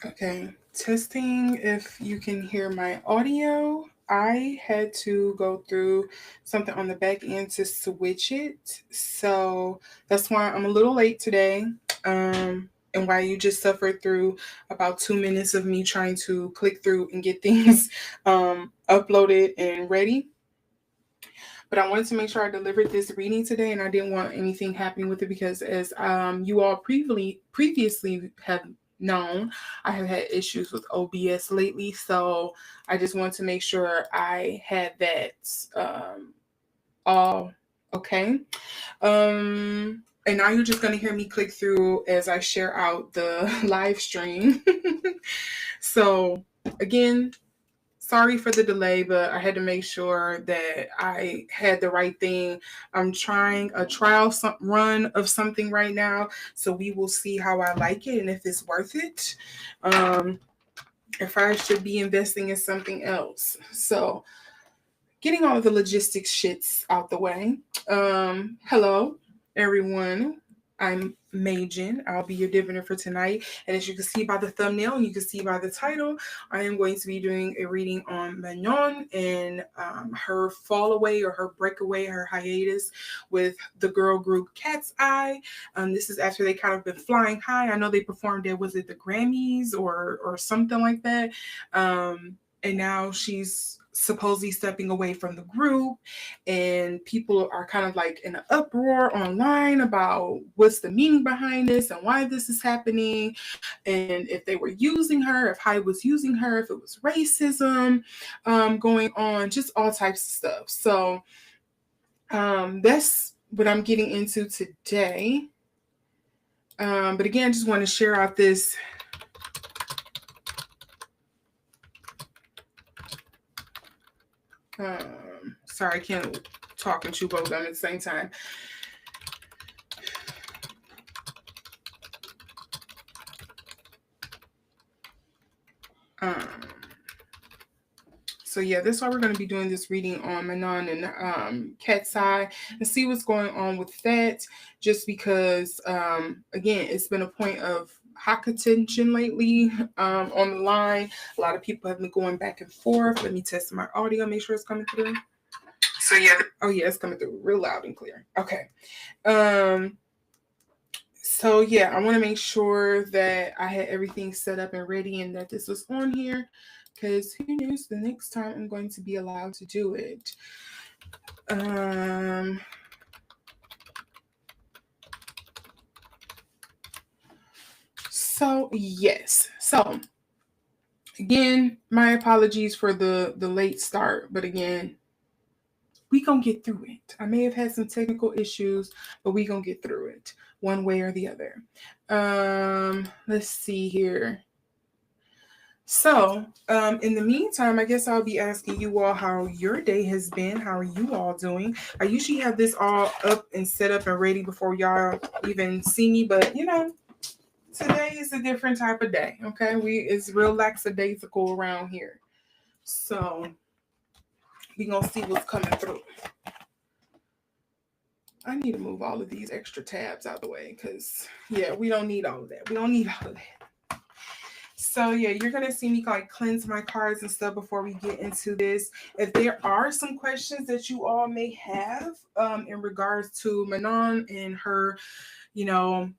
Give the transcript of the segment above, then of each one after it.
Okay, testing if you can hear my audio. I had to go through something on the back end to switch it. So that's why I'm a little late today. And why you just suffered through about 2 minutes of me trying to click through and get things uploaded and ready. But I wanted to make sure I delivered this reading today, and I didn't want anything happening with it because, as you all previously have known, I have had issues with OBS lately. So I just wanted to make sure I had that all okay. And now you're just going to hear me click through as I share out the live stream. So again, sorry for the delay, but I had to make sure that I had the right thing. I'm trying a trial run of something right now, so we will see how I like it and if it's worth it. Um, if I should be investing in something else. So, getting all of the logistics shits out the way. Hello, everyone. I'm Majin. I'll be your diviner for tonight. And as you can see by the thumbnail and you can see by the title, I am going to be doing a reading on Manon and her fall away or her breakaway, her hiatus with the girl group Katseye. This is after they kind of been flying high. I know they performed at, was it the Grammys or something like that? And now she's supposedly stepping away from the group, and people are kind of like in an uproar online about what's the meaning behind this and why this is happening, and if they were using her, if HYBE was using her, if it was racism going on, just all types of stuff. So that's what I'm getting into today. But again, I just want to share out this sorry, I can't talk and chew bubblegum at the same time. So yeah, that's why we're going to be doing this reading on Manon and Katseye and see what's going on with that. Just because, again, it's been a point of hot contention lately on the line. A lot of people have been going back and forth. Let me test my audio, make sure it's coming through. So yeah, oh yeah, it's coming through real loud and clear. Okay. So yeah, I want to make sure that I had everything set up and ready and that this was on here, because who knows the next time I'm going to be allowed to do it. So yes. So again, my apologies for the late start, but again, we gonna get through it. I may have had some technical issues, but we gonna get through it one way or the other. Let's see here. So, in the meantime, I guess I'll be asking you all how your day has been. How are you all doing? I usually have this all up and set up and ready before y'all even see me, but today is a different type of day. Okay, it's real lackadaisical around here, so we gonna see what's coming through. I need to move all of these extra tabs out of the way because, yeah, we don't need all of that. We don't need all of that. So, yeah, you're going to see me like cleanse my cards and stuff before we get into this. If there are some questions that you all may have in regards to Manon and her, you know,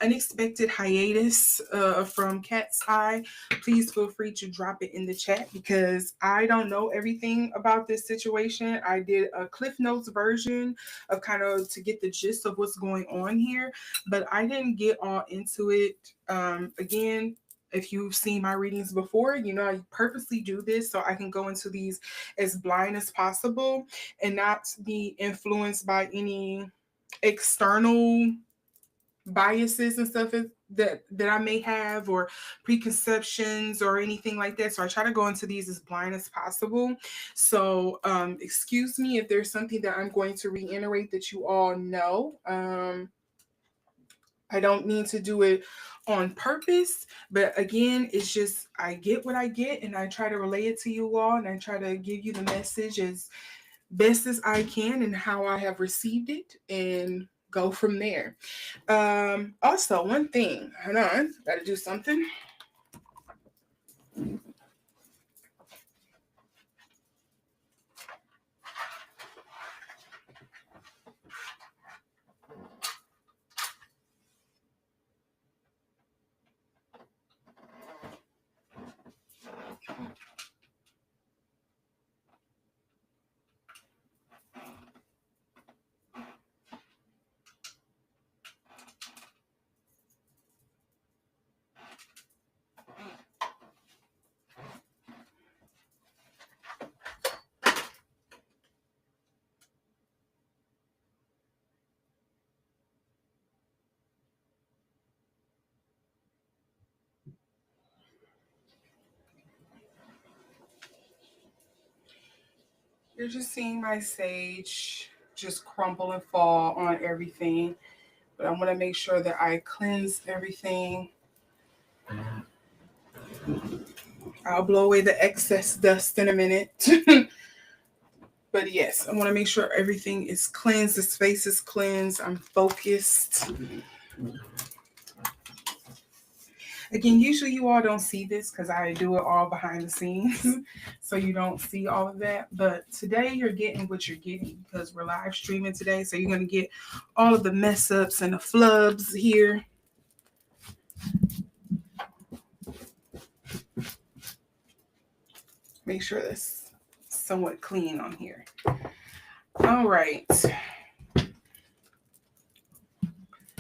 unexpected hiatus from Katseye, please feel free to drop it in the chat because I don't know everything about this situation. I did a Cliff Notes version of kind of to get the gist of what's going on here, but I didn't get all into it. Again, if you've seen my readings before, I purposely do this so I can go into these as blind as possible and not be influenced by any external biases and stuff that I may have or preconceptions or anything like that. So I try to go into these as blind as possible. So excuse me if there's something that I'm going to reiterate that you all know. I don't mean to do it on purpose, but again, it's just I get what I get and I try to relay it to you all and I try to give you the message as best as I can and how I have received it and go from there. Also, one thing, hold on, gotta do something. You're just seeing my sage just crumble and fall on everything. But I want to make sure that I cleanse everything. I'll blow away the excess dust in a minute. But yes, I want to make sure everything is cleansed. The space is cleansed. I'm focused. Again, usually you all don't see this because I do it all behind the scenes. So you don't see all of that. But today you're getting what you're getting because we're live streaming today. So you're going to get all of the mess ups and the flubs here. Make sure that's somewhat clean on here. All right.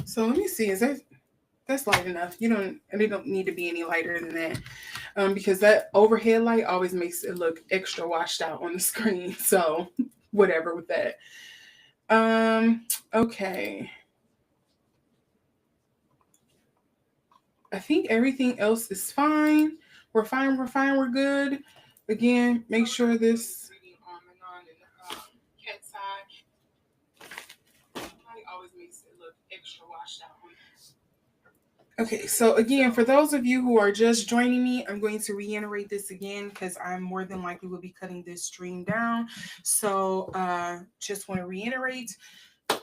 So let me see. That's light enough? They don't need to be any lighter than that, because that overhead light always makes it look extra washed out on the screen. So whatever with that. Okay. I think everything else is fine. We're fine. We're good. Again, make sure this Manon and Katseye always makes it look extra washed out. Okay, so again, for those of you who are just joining me, I'm going to reiterate this again because I'm more than likely will be cutting this stream down. So just want to reiterate.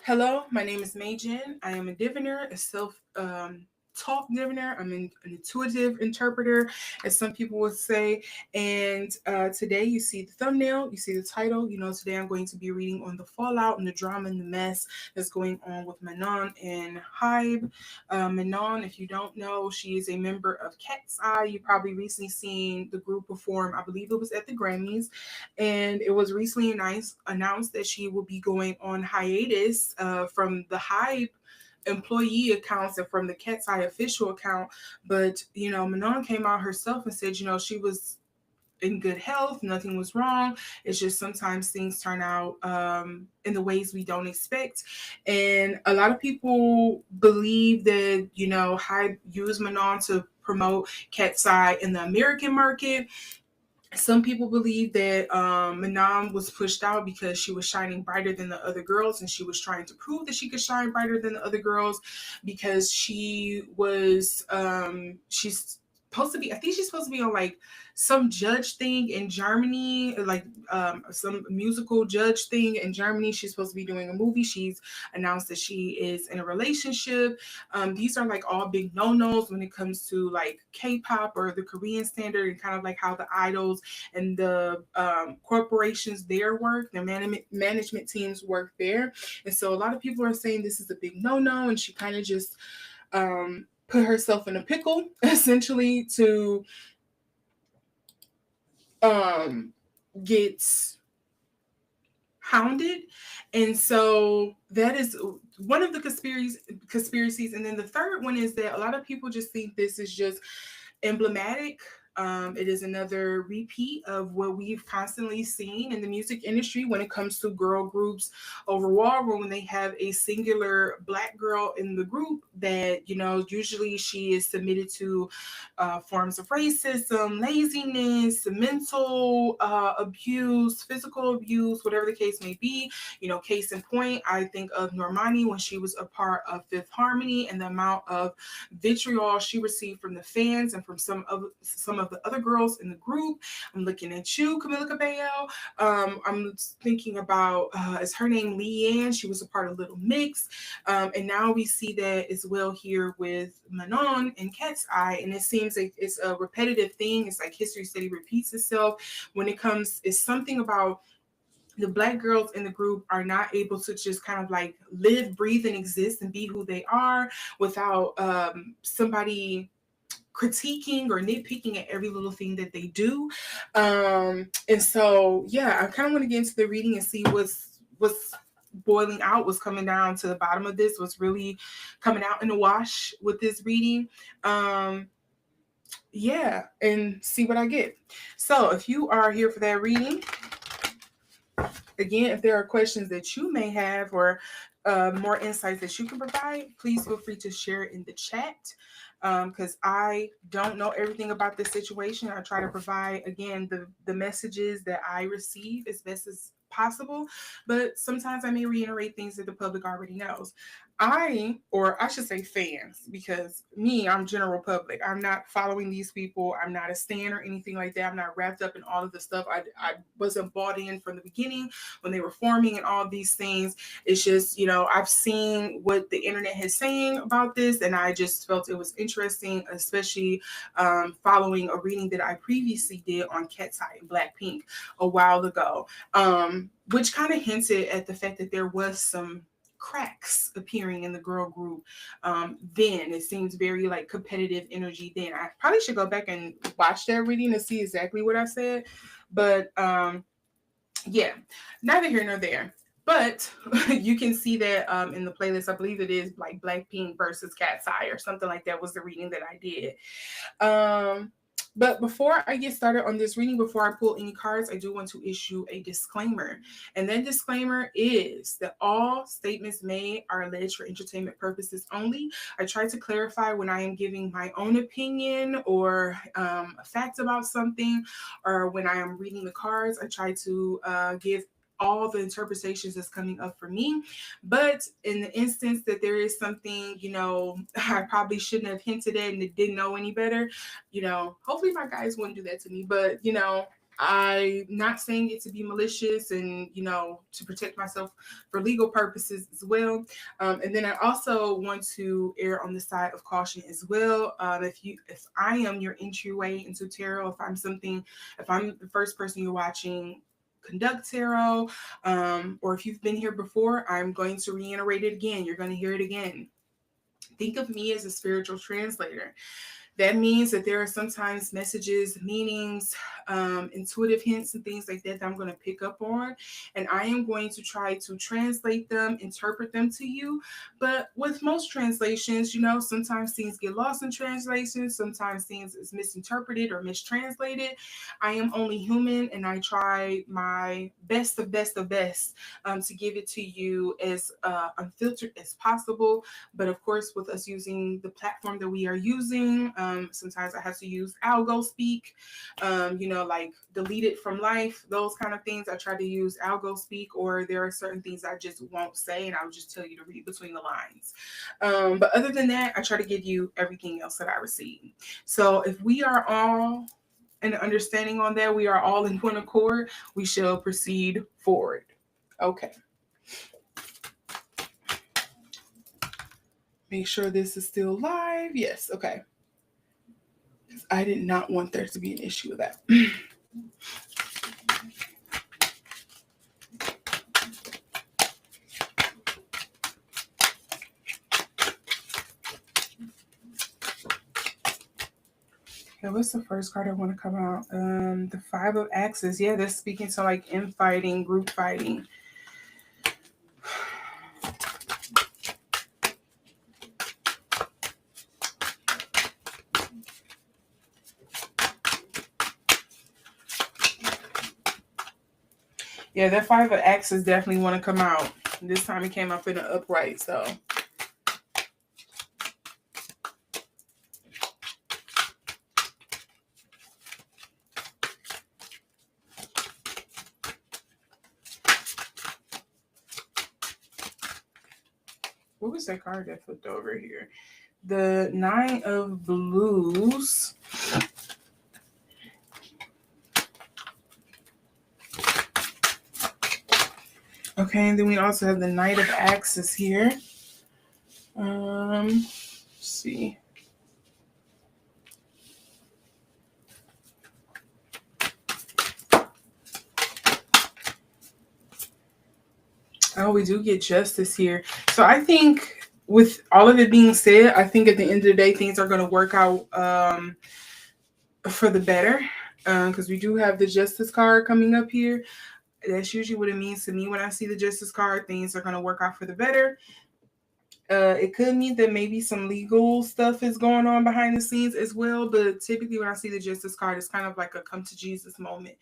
Hello, my name is Majon. I am a diviner, a self-taught diviner. I'm an intuitive interpreter, as some people would say. And today you see the thumbnail, you see the title. Today I'm going to be reading on the fallout and the drama and the mess that's going on with Manon and HYBE. Manon, if you don't know, she is a member of Katseye. You probably recently seen the group perform, I believe it was at the Grammys. And it was recently announced that she will be going on hiatus from the HYBE employee accounts and from the Katseye official account. But, Manon came out herself and said, she was in good health. Nothing was wrong. It's just sometimes things turn out in the ways we don't expect. And a lot of people believe that, HYBE used Manon to promote Katseye in the American market. Some people believe that Manon was pushed out because she was shining brighter than the other girls, and she was trying to prove that she could shine brighter than the other girls because she was she's supposed to be, I think she's supposed to be on like some judge thing in Germany, like some musical judge thing in Germany. She's supposed to be doing a movie. She's announced that she is in a relationship. These are like all big no-nos when it comes to like K-pop or the Korean standard, and kind of like how the idols and the corporations there work, their management teams work there. And so a lot of people are saying this is a big no-no, and she kind of just put herself in a pickle, essentially, to get hounded. And so that is one of the conspiracies. And then the third one is that a lot of people just think this is just emblematic. It is another repeat of what we've constantly seen in the music industry when it comes to girl groups overall, where when they have a singular Black girl in the group that, usually she is submitted to forms of racism, laziness, mental abuse, physical abuse, whatever the case may be. Case in point, I think of Normani when she was a part of Fifth Harmony, and the amount of vitriol she received from the fans and from some of of the other girls in the group. I'm looking at you, Camila Cabello. I'm thinking about, is her name Leigh-anne? She was a part of Little Mix. And now we see that as well here with Manon and Katseye. And it seems like it's a repetitive thing. It's like history study repeats itself when it comes, it's something about the Black girls in the group are not able to just kind of like live, breathe, and exist and be who they are without somebody critiquing or nitpicking at every little thing that they do. And so, yeah, I kind of want to get into the reading and see what's boiling out, what's coming down to the bottom of this, what's really coming out in the wash with this reading. Yeah, and see what I get. So if you are here for that reading, again, if there are questions that you may have or more insights that you can provide, please feel free to share it in the chat, because I don't know everything about this situation. I try to provide, again, the messages that I receive as best as possible, but sometimes I may reiterate things that the public already knows. Or I should say fans, because I'm general public. I'm not following these people. I'm not a stan or anything like that. I'm not wrapped up in all of the stuff. I wasn't bought in from the beginning when they were forming and all of these things. It's just, I've seen what the internet is saying about this, and I just felt it was interesting, especially following a reading that I previously did on Katseye and Blackpink a while ago, which kind of hinted at the fact that there was some cracks appearing in the girl group. Then it seems very like competitive energy. Then I probably should go back and watch that reading to see exactly what I said, but yeah, neither here nor there. But you can see that in the playlist. I believe it is like Blackpink versus Katseye or something like that was the reading that I did. But before I get started on this reading, before I pull any cards, I do want to issue a disclaimer. And that disclaimer is that all statements made are alleged for entertainment purposes only. I try to clarify when I am giving my own opinion or a fact about something, or when I am reading the cards, I try to give all the interpretations that's coming up for me. But in the instance that there is something, I probably shouldn't have hinted at and didn't know any better, hopefully my guys wouldn't do that to me. But, I'm not saying it to be malicious and, to protect myself for legal purposes as well. And then I also want to err on the side of caution as well. If I am your entryway into tarot, if I'm the first person you're watching conduct tarot, or if you've been here before, I'm going to reiterate it again. You're going to hear it again. Think of me as a spiritual translator. That means that there are sometimes messages, meanings, intuitive hints and things like that I'm going to pick up on. And I am going to try to translate them, interpret them to you. But with most translations, sometimes things get lost in translation. Sometimes things is misinterpreted or mistranslated. I am only human, and I try my best to give it to you as unfiltered as possible. But of course, with us using the platform that we are using, sometimes I have to use algo speak, like deleted from life, those kind of things. I try to use algo speak, or there are certain things I just won't say, and I'll just tell you to read between the lines. But other than that, I try to give you everything else that I receive. So if we are all in understanding on that, we are all in one accord, we shall proceed forward. Okay. Make sure this is still live. Yes, okay. I did not want there to be an issue with that. Okay, what's the first card I want to come out? The Five of Axes. Yeah, they're speaking to like infighting, group fighting. Yeah, that Five of Axes definitely want to come out. This time it came up in an upright, so. What was that card that flipped over here? The Nine of Blues. Okay, and then we also have the Knight of Axes here. Let's see. Oh, we do get Justice here. So I think with all of it being said, I think at the end of the day, things are going to work out for the better. Because we do have the Justice card coming up here. That's usually what it means to me when I see the Justice card. Things are going to work out for the better. It could mean that maybe some legal stuff is going on behind the scenes as well, but typically when I see the Justice card, it's kind of like a come to Jesus moment.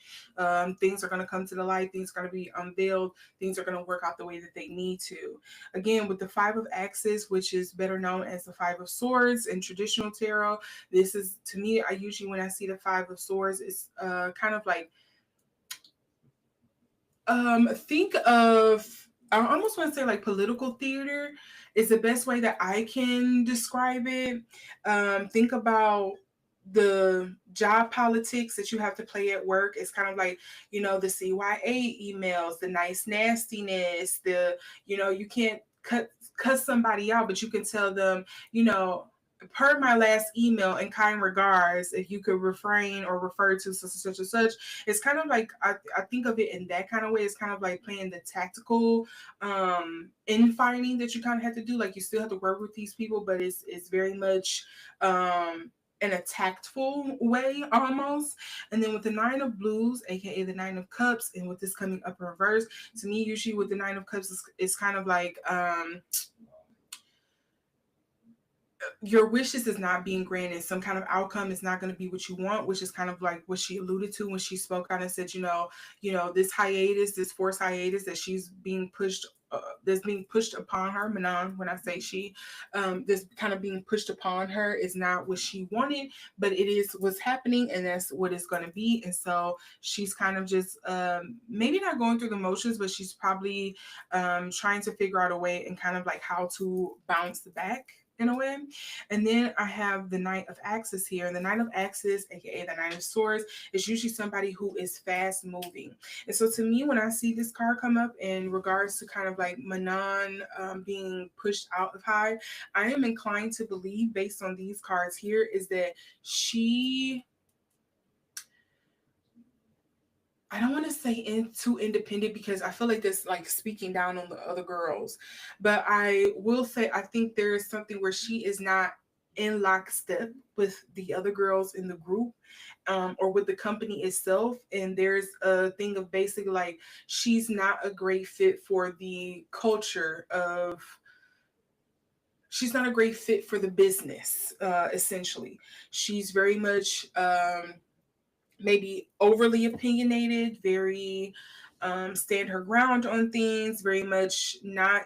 Things are going to come to the light, things are going to be unveiled, things are going to work out the way that they need to. Again, with the Five of Axes, which is better known as the Five of Swords in traditional tarot, this is, to me, I usually, when I see the Five of Swords, it's kind of like, think of, I almost want to say like political theater is the best way that I can describe it. Think about the job politics that you have to play at work. It's kind of like, you know, the CYA emails, the nice nastiness, you can't cut somebody out, but you can tell them, per my last email, in kind regards, if you could refrain or refer to such and such. It's kind of like, I think of it in that kind of way. It's kind of like playing the tactical infighting that you kind of have to do. Like, you still have to work with these people, but it's very much in a tactful way almost. And then with the Nine of Blues, aka the Nine of Cups, and with this coming up in reverse, to me, usually with the Nine of Cups, it's kind of like your wishes is not being granted. Some kind of outcome is not going to be what you want, which is kind of like what she alluded to when she spoke out and said, this hiatus, this forced hiatus that she's being pushed, that's being pushed upon her. Manon, when I say she, this kind of being pushed upon her is not what she wanted, but it is what's happening, and that's what it's going to be. And so she's kind of just maybe not going through the motions, but she's probably trying to figure out a way and kind of like how to bounce back in a way. And then I have the Knight of Axes here. And the Knight of Axes, aka the Knight of Swords, is usually somebody who is fast moving. And so to me, when I see this card come up in regards to kind of like Manon being pushed out of HYBE, I am inclined to believe, based on these cards here, is that I don't want to say too independent, because I feel like that's like speaking down on the other girls. But I will say I think there is something where she is not in lockstep with the other girls in the group, or with the company itself. And there's a thing of basically like she's not a great fit for the culture of. She's not a great fit for the business, essentially. She's very much maybe overly opinionated, very stand her ground on things, very much not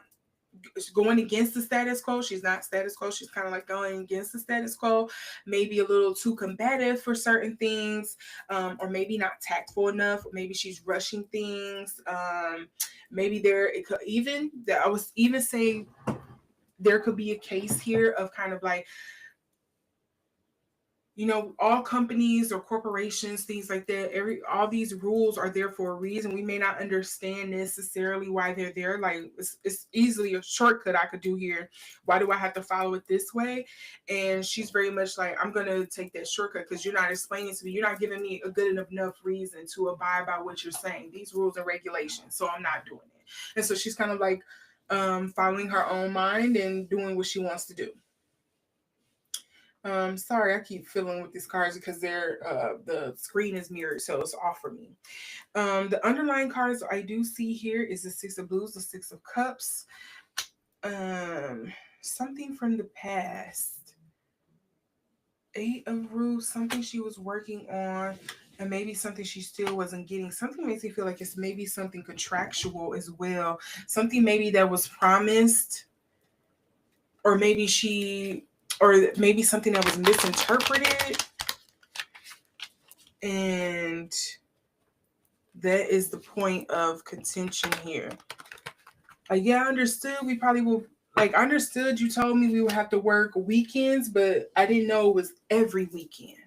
going against the status quo. She's not status quo. She's kind of like going against the status quo, maybe a little too combative for certain things, or maybe not tactful enough. Maybe she's rushing things. Maybe I was even saying there could be a case here of kind of like, all companies or corporations, things like that, all these rules are there for a reason. We may not understand necessarily why they're there. Like, it's easily a shortcut I could do here. Why do I have to follow it this way? And she's very much like, I'm going to take that shortcut because you're not explaining to me. You're not giving me a good enough reason to abide by what you're saying. These rules and regulations. So I'm not doing it. And so she's kind of like following her own mind and doing what she wants to do. Sorry, I keep fiddling with these cards because the screen is mirrored, so it's off for me. The underlying cards I do see here is the Six of Blues, the Six of Cups, something from the past, Eight of Roots, something she was working on, and maybe something she still wasn't getting. Something makes me feel like it's maybe something contractual as well, something maybe that was promised, or maybe something that was misinterpreted. And that is the point of contention here. Yeah, I understood we probably will, I understood you told me we would have to work weekends, but I didn't know it was every weekend.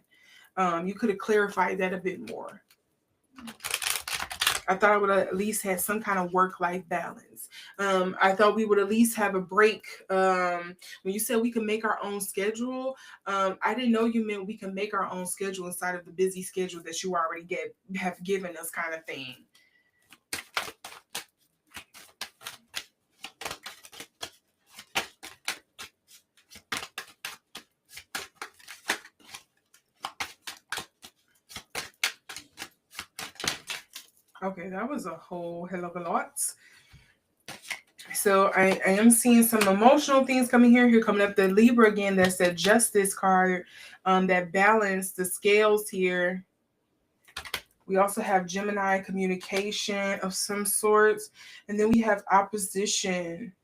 You could have clarified that a bit more. I thought I would at least have some kind of work-life balance. I thought we would at least have a break. When you said we can make our own schedule, I didn't know you meant we can make our own schedule inside of the busy schedule that you already have given us, kind of thing. Okay, that was a whole hell of a lot. So I am seeing some emotional things coming here. Here coming up the Libra again. That's that Justice card. That balance, the scales here. We also have Gemini, communication of some sorts. And then we have opposition.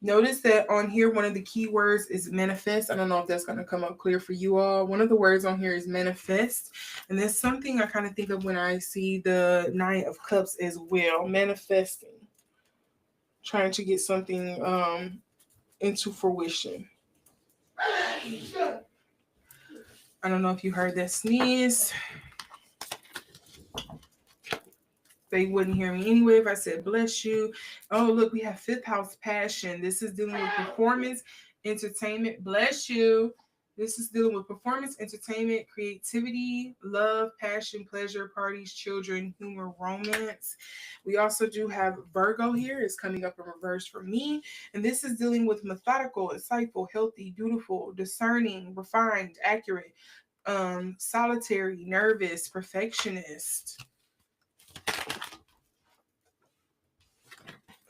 Notice that on here, one of the key words is manifest. I don't know if that's going to come up clear for you all. One of the words on here is manifest. And that's something I kind of think of when I see the Nine of Cups as well. Manifesting. Trying to get something into fruition. I don't know if you heard that sneeze. They wouldn't hear me anyway if I said bless you. Oh, look, we have fifth house passion. This is dealing with performance, entertainment. Bless you. This is dealing with performance, entertainment, creativity, love, passion, pleasure, parties, children, humor, romance. We also do have Virgo here. It's coming up in reverse for me. And this is dealing with methodical, insightful, healthy, beautiful, discerning, refined, accurate, solitary, nervous, perfectionist.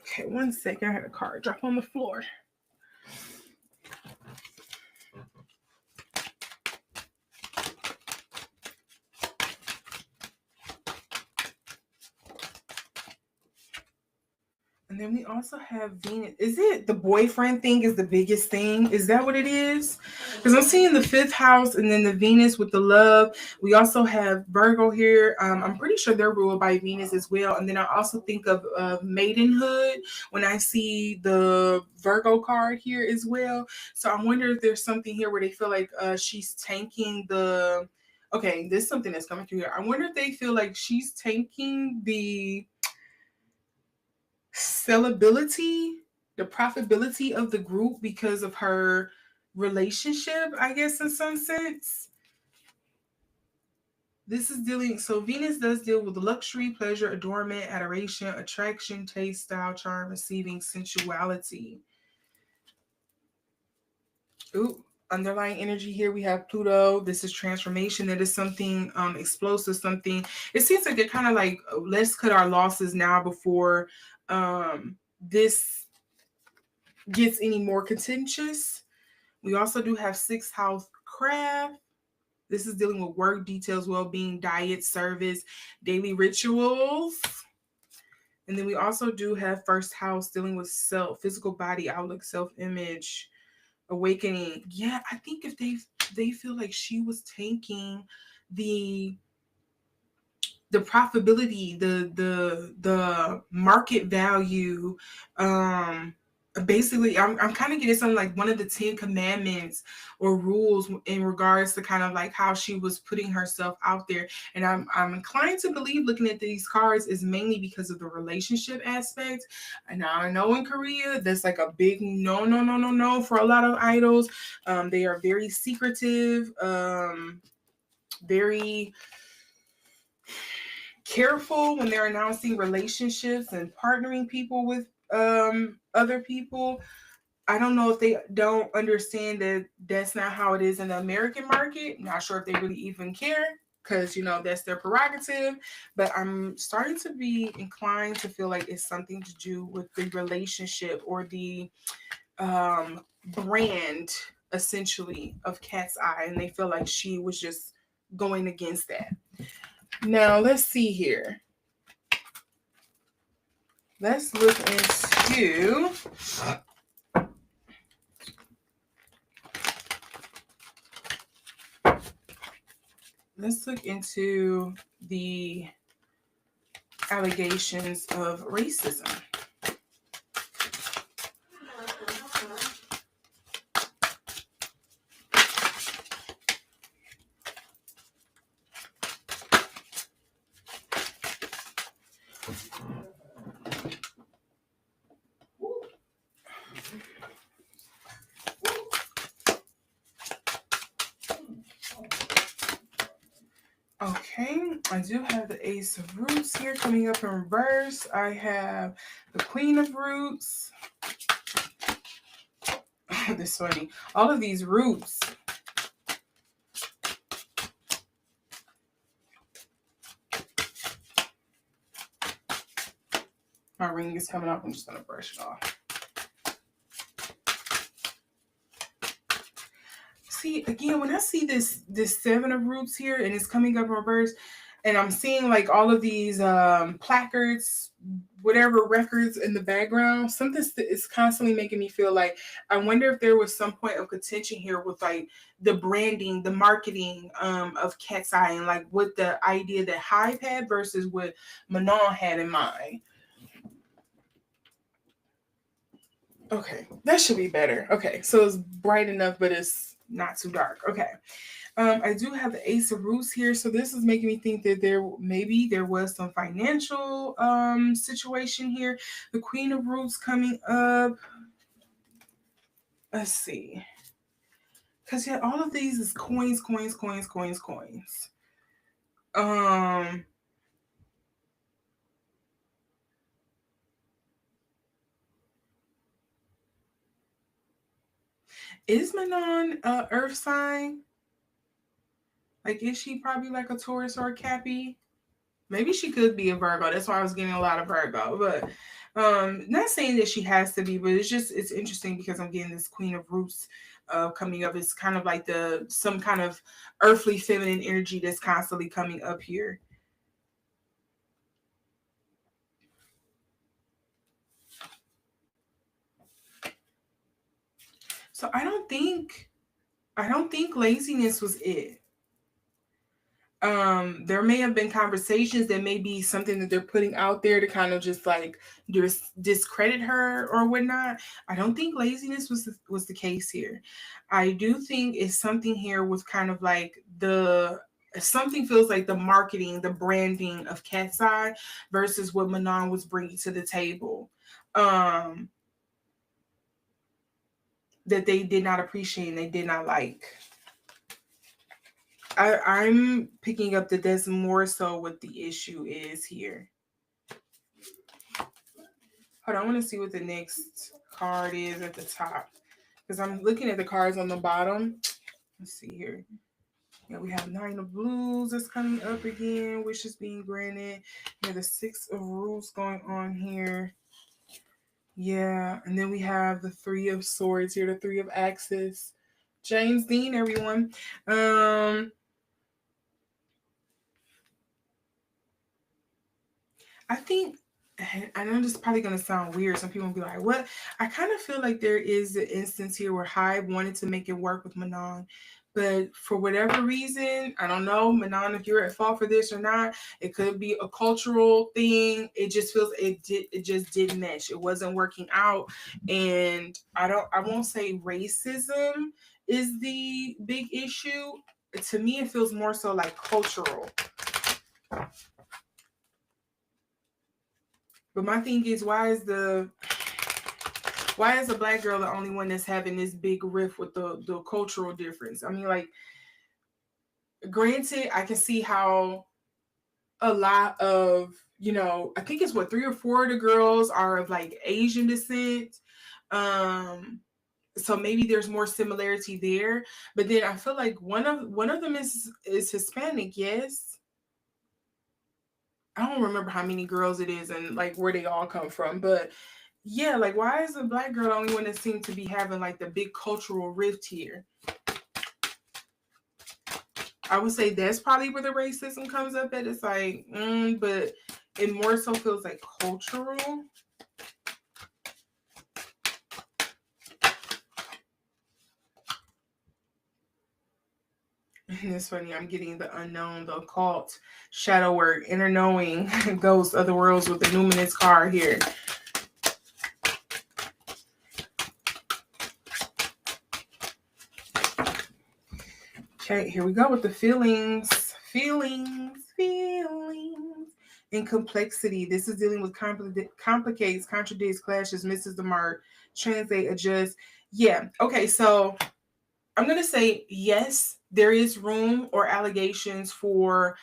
Okay, 1 second. I had a card drop on the floor. And then we also have Venus. Is it the boyfriend thing is the biggest thing? Is that what it is? Because I'm seeing the fifth house and then the Venus with the love. We also have Virgo here. I'm pretty sure they're ruled by Venus as well. And then I also think of maidenhood when I see the Virgo card here as well. So I wonder if there's something here where they feel like she's tanking the... Okay, there's something that's coming through here. I wonder if they feel like she's tanking the sellability, the profitability of the group because of her relationship, I guess, in some sense. This is dealing, so Venus does deal with luxury, pleasure, adornment, adoration, attraction, taste, style, charm, receiving, sensuality. Ooh, underlying energy here, we have Pluto. This is transformation. That is something explosive, something. It seems like they're kind of like, let's cut our losses now before this gets any more contentious. We also do have sixth house craft. This is dealing with work, details, well-being, diet, service, daily rituals. And then we also do have first house dealing with self, physical body, outlook, self-image, awakening. Yeah, I think if they feel like she was tanking the profitability, the market value, basically I'm kind of getting something like one of the 10 commandments or rules in regards to kind of like how she was putting herself out there. And I'm inclined to believe, looking at these cards, is mainly because of the relationship aspect. And now I know in Korea that's like a big no for a lot of idols. They are very secretive, very careful when they're announcing relationships and partnering people with other people. I don't know if they don't understand that that's not how it is in the American market. Not sure if they really even care, because that's their prerogative. But I'm starting to be inclined to feel like it's something to do with the relationship or the brand, essentially, of Katseye, and they feel like she was just going against that. Now, let's see here. Let's look into the allegations of racism. Okay, I do have the Ace of Roots here coming up in reverse. I have the Queen of Roots. This is funny. All of these roots. My ring is coming off. I'm just going to brush it off. See, again, when I see this Seven of Roots here and it's coming up in reverse, and I'm seeing like all of these placards, whatever records in the background, something is constantly making me feel like I wonder if there was some point of contention here with like the branding, the marketing of Katseye, and like what the idea that HYBE had versus what Manon had in mind. Okay, that should be better. Okay, so it's bright enough, but it's not too dark. Okay. I do have the Ace of Roots here, so this is making me think that there was some financial situation here. The Queen of Roots coming up. Let's see, because yeah, all of these is coins. Is Manon Earth sign? Like, is she probably like a Taurus or a Cappy? Maybe she could be a Virgo. That's why I was getting a lot of Virgo. But not saying that she has to be, but it's interesting because I'm getting this Queen of Roots coming up. It's kind of like some kind of earthly feminine energy that's constantly coming up here. So I don't think laziness was it. There may have been conversations that may be something that they're putting out there to kind of just like discredit her or whatnot. I don't think laziness was the case here. I do think it's something here with kind of like something feels like the marketing, the branding of Katseye versus what Manon was bringing to the table. That they did not appreciate and they did not like. I'm picking up that that's more so what the issue is here. Hold on, I want to see what the next card is at the top. Because I'm looking at the cards on the bottom. Let's see here. Yeah, we have Nine of Blues that's coming up again. Wishes being granted. We have the Six of Roots going on here. Yeah, and then we have the Three of Swords here, the Three of Axes. James Dean, everyone. I think, I know this is probably going to sound weird. Some people will be like, what? I kind of feel like there is an instance here where HYBE wanted to make it work with Manon. But for whatever reason, I don't know, Manon, if you're at fault for this or not, it could be a cultural thing. It just feels it just didn't mesh. It wasn't working out. And I won't say racism is the big issue. To me, it feels more so like cultural. But my thing is, why is a black girl the only one that's having this big rift with the cultural difference? I mean, like, granted, I can see how a lot of, I think it's 3 or 4 of the girls are of like Asian descent. So maybe there's more similarity there. But then I feel like one of them is Hispanic, yes. I don't remember how many girls it is and like where they all come from, but yeah, like why is a black girl the only one that seems to be having like the big cultural rift here? I would say that's probably where the racism comes up at. It's like, but it more so feels like cultural. And it's funny, I'm getting the unknown, the occult, shadow work, inner knowing, ghosts, other worlds with the Numinous card here. Okay, here we go with the feelings. and complexity. This is dealing with complicates, contradicts, clashes, misses the mark, translate, adjust. Yeah. Okay. So I'm going to say yes, there is room or allegations for,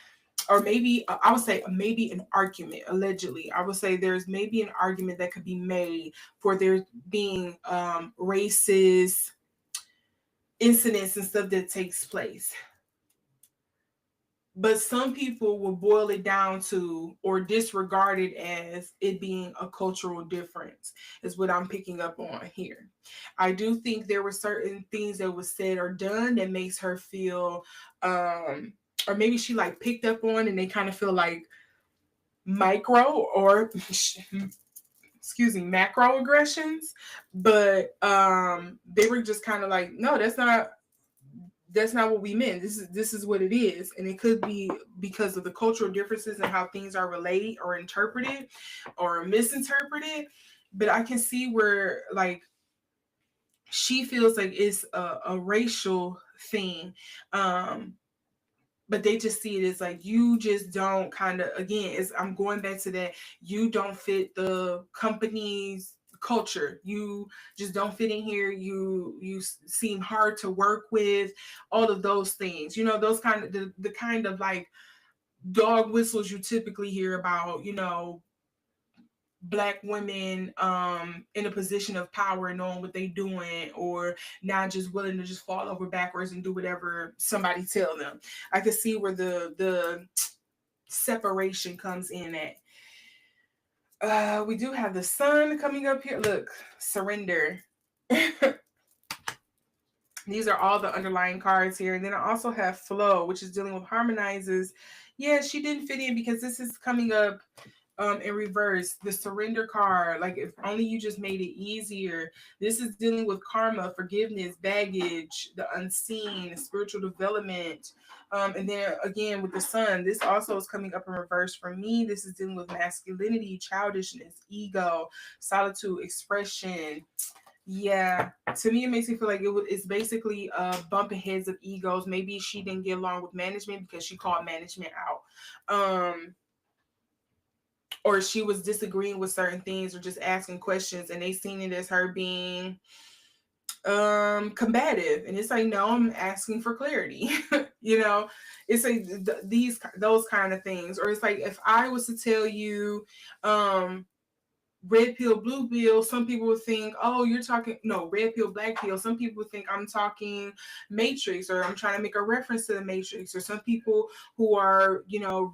or maybe I would say maybe an argument, allegedly. I would say there's maybe an argument that could be made for there being racist incidents and stuff that takes place. But some people will boil it down to or disregard it as it being a cultural difference, is what I'm picking up on here. I do think there were certain things that was said or done that makes her feel, or maybe she like picked up on and they kind of feel like micro or excuse me, macro aggressions. But they were just kind of like, no, that's not what we meant. This is what it is. And it could be because of the cultural differences and how things are relayed or interpreted or misinterpreted. But I can see where like she feels like it's a racial thing. But they just see it as like, you just don't kind of, again, I'm going back to that, you don't fit the company's culture, you just don't fit in here, you seem hard to work with, all of those things, those kind of the kind of like dog whistles you typically hear about, Black women in a position of power and knowing what they're doing, or not just willing to just fall over backwards and do whatever somebody tell them. I can see where the separation comes in at. We do have the sun coming up here. Look, surrender. These are all the underlying cards here. And then I also have flow, which is dealing with harmonizes. Yeah, she didn't fit in because this is coming up in reverse. The surrender card, like if only you just made it easier. This is dealing with karma, forgiveness, baggage, the unseen, spiritual development. And then again with the sun, this also is coming up in reverse for me. This is dealing with masculinity, childishness, ego, solitude, expression. Yeah, to me, it makes me feel like it's basically bumping heads of egos. Maybe she didn't get along with management because she called management out. Or she was disagreeing with certain things or just asking questions, and they seen it as her being combative. And it's like, no, I'm asking for clarity. It's like those kind of things. Or it's like, if I was to tell you, red pill, blue pill, some people would think, oh, you're talking, no, red pill, black pill. Some people would think I'm talking Matrix, or I'm trying to make a reference to the Matrix. Or some people who are,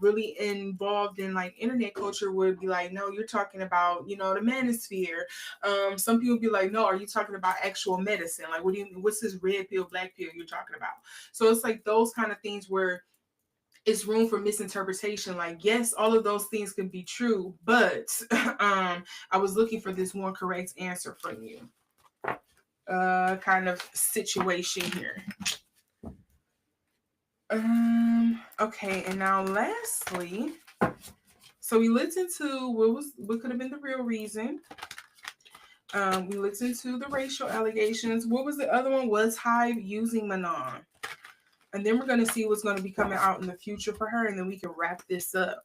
really involved in like internet culture would be like, no, you're talking about, the manosphere. Some people would be like, no, are you talking about actual medicine? Like, what do you mean? What's this red pill, black pill you're talking about? So it's like those kind of things where it's room for misinterpretation. Like, yes, all of those things can be true, but I was looking for this one correct answer from you. Kind of situation here. Okay, and now lastly, so we looked into what could have been the real reason. We looked into the racial allegations. What was the other one? Was HYBE using Manon? And then we're going to see what's going to be coming out in the future for her, and then we can wrap this up.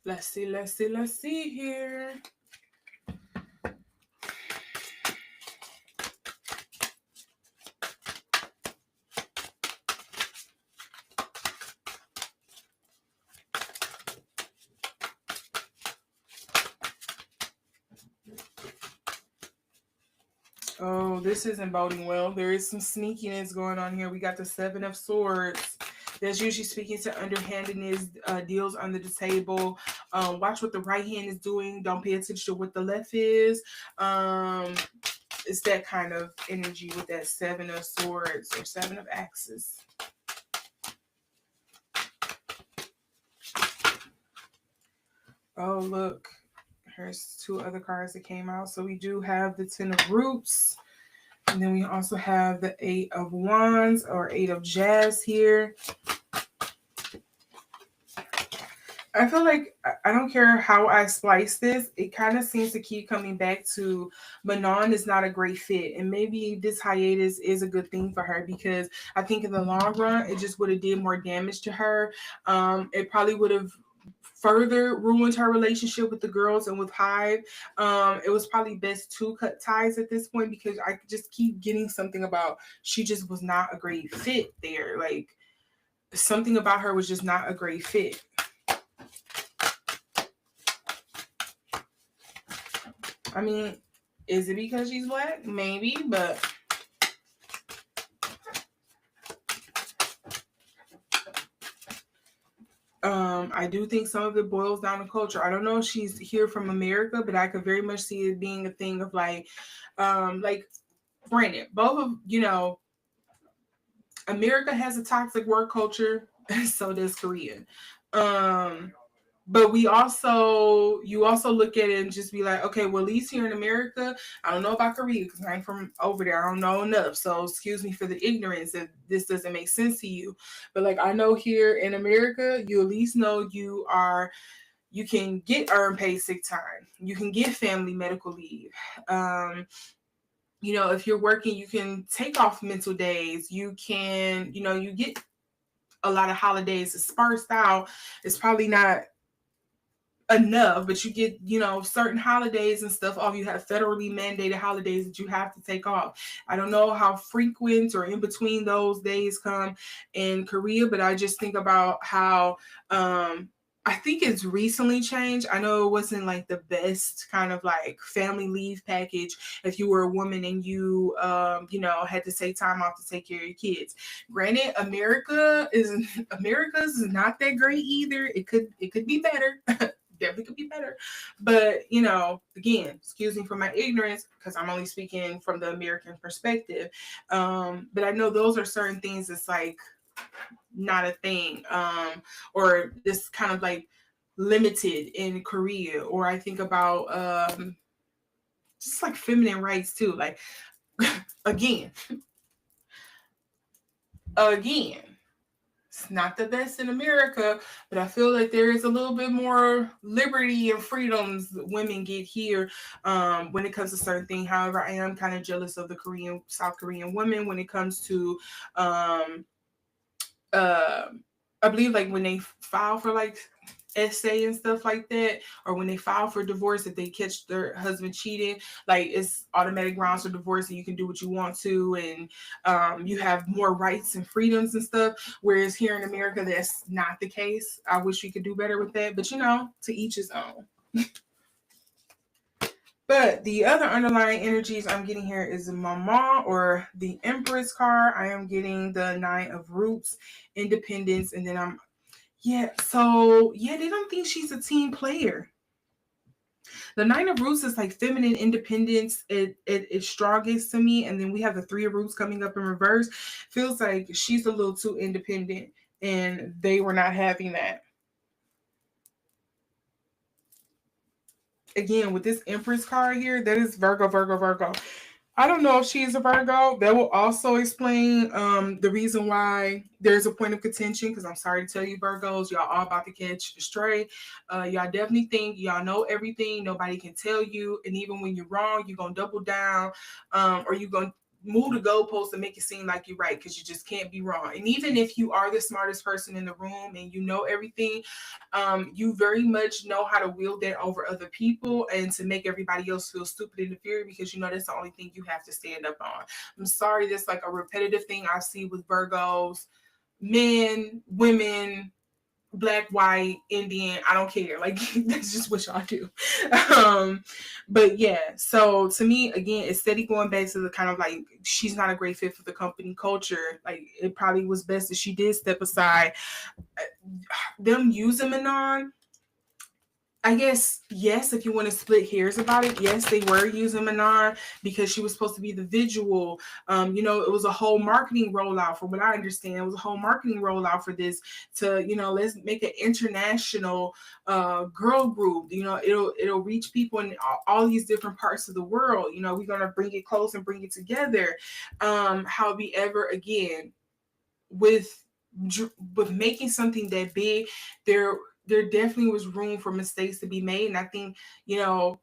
Let's see here. Oh, this isn't boding well. There is some sneakiness going on here. We got the 7 of Swords. That's usually speaking to underhandedness, deals under the table. Watch what the right hand is doing. Don't pay attention to what the left is. It's that kind of energy with that 7 of Swords or 7 of Axes. Oh, look. Here's 2 other cards that came out. So we do have the 10 of Roots. And then we also have the 8 of Wands or 8 of Jazz here. I feel like I don't care how I slice this, it kind of seems to keep coming back to Manon is not a great fit. And maybe this hiatus is a good thing for her because I think in the long run, it just would have did more damage to her. It probably would have further ruined her relationship with the girls and with HYBE. It was probably best to cut ties at this point because I just keep getting something about she just was not a great fit there. Like something about her was just not a great fit. I mean, is it because she's black? Maybe, but I do think some of it boils down to culture. I don't know if she's here from America, but I could very much see it being a thing of like granted, both of America has a toxic work culture, and so does Korea. But you also look at it and just be like, okay, well, at least here in America, I don't know about Korea because I ain't from over there. I don't know enough. So excuse me for the ignorance if this doesn't make sense to you. But like I know here in America, you at least know you can get earned paid sick time. You can get family medical leave. If you're working, you can take off mental days. You can, you get a lot of holidays sparsed out. It's probably not enough, but you get, certain holidays and stuff off. You have federally mandated holidays that you have to take off. I don't know how frequent or in between those days come in Korea, but I just think about how I think it's recently changed. I know it wasn't like the best kind of like family leave package if you were a woman and you had to take time off to take care of your kids. Granted, America's is not that great either. It could be better. Definitely could be better. But, again, excuse me for my ignorance because I'm only speaking from the American perspective. But I know those are certain things that's like not a thing, or this kind of like limited in Korea. Or I think about just like feminine rights too. Like, again, it's not the best in America, but I feel like there is a little bit more liberty and freedoms that women get here when it comes to certain things. However, I am kind of jealous of the South Korean women when it comes to, I believe like when they file for like essay and stuff like that, or when they file for divorce, if they catch their husband cheating, like it's automatic grounds for divorce and you can do what you want to, and you have more rights and freedoms and stuff, whereas here in America that's not the case. I wish we could do better with that, but to each his own. But the other underlying energies I'm getting here is the Maman or the Empress card. I am getting the Nine of Roots, Independence, and then they don't think she's a team player. The Nine of Roots is like feminine independence. It is strongest to me. And then we have the Three of Roots coming up in reverse. Feels like she's a little too independent and they were not having that. Again, with this Empress card here, that is Virgo, Virgo, Virgo. I don't know if she's a Virgo. That will also explain the reason why there's a point of contention, because I'm sorry to tell you, Virgos, y'all all about to catch stray. Y'all definitely think y'all know everything. Nobody can tell you. And even when you're wrong, you're going to double down, or you're going to move the goalposts and make it seem like you're right, because you just can't be wrong. And even if you are the smartest person in the room and you know everything, you very much know how to wield that over other people and to make everybody else feel stupid and inferior, because that's the only thing you have to stand up on. I'm sorry, that's like a repetitive thing I see with Virgos, men, women, Black, white, Indian, I don't care. Like, that's just what y'all do. But yeah, so to me, again, it's steady going back to the kind of like, she's not a great fit for the company culture. Like, it probably was best that she did step aside. Them using Manon, I guess, yes, if you want to split hairs about it, yes, they were using Manon because she was supposed to be the visual. It was a whole marketing rollout, from what I understand. It was a whole marketing rollout for this to, let's make an international girl group. It'll reach people in all these different parts of the world. We're going to bring it close and bring it together. However, again, with making something that big, there definitely was room for mistakes to be made. And I think, you know,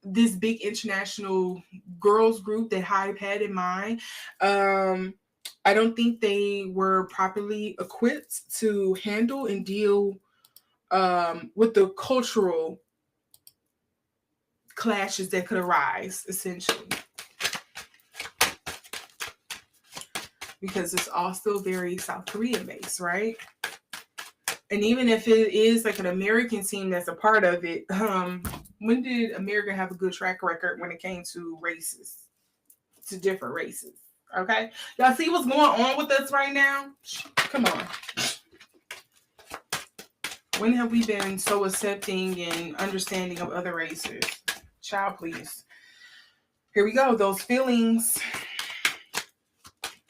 this big international girls group that HYBE had in mind, I don't think they were properly equipped to handle and deal with the cultural clashes that could arise, essentially. Because it's all still very South Korean based, right? And even if it is like an American team that's a part of it, when did America have a good track record when it came to races, to different races? Okay, y'all see what's going on with us right now? Come on. When have we been so accepting and understanding of other races? Child, please. Here we go. Those feelings,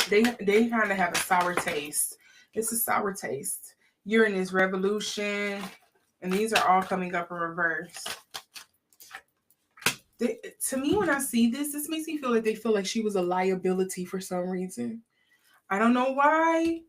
they kind of have a sour taste. It's a sour taste. Uranus revolution, and these are all coming up in reverse. To me, when I see this makes me feel like they feel like she was a liability for some reason. I don't know why.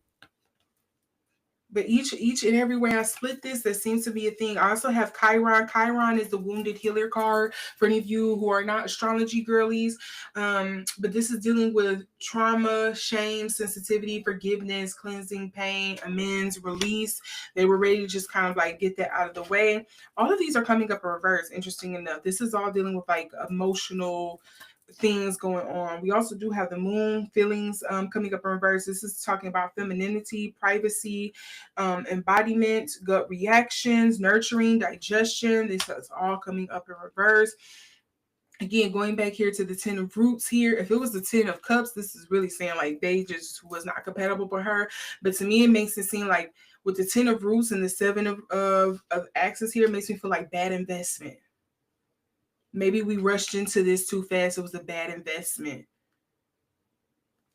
But each and every way I split this, there seems to be a thing. I also have Chiron. Chiron is the wounded healer card for any of you who are not astrology girlies. But this is dealing with trauma, shame, sensitivity, forgiveness, cleansing, pain, amends, release. They were ready to just kind of like get that out of the way. All of these are coming up in reverse, interesting enough. This is all dealing with like emotional things going on. We also do have the moon feelings coming up in reverse. This is talking about femininity, privacy, embodiment, gut reactions, nurturing, digestion. This is all coming up in reverse. Again, going back here to the 10 of roots here, if it was the 10 of cups, this is really saying like they just was not compatible with her. But to me, it makes it seem like with the 10 of roots and the 7 of axes here, it makes me feel like bad investment. Maybe we rushed into this too fast. It was a bad investment.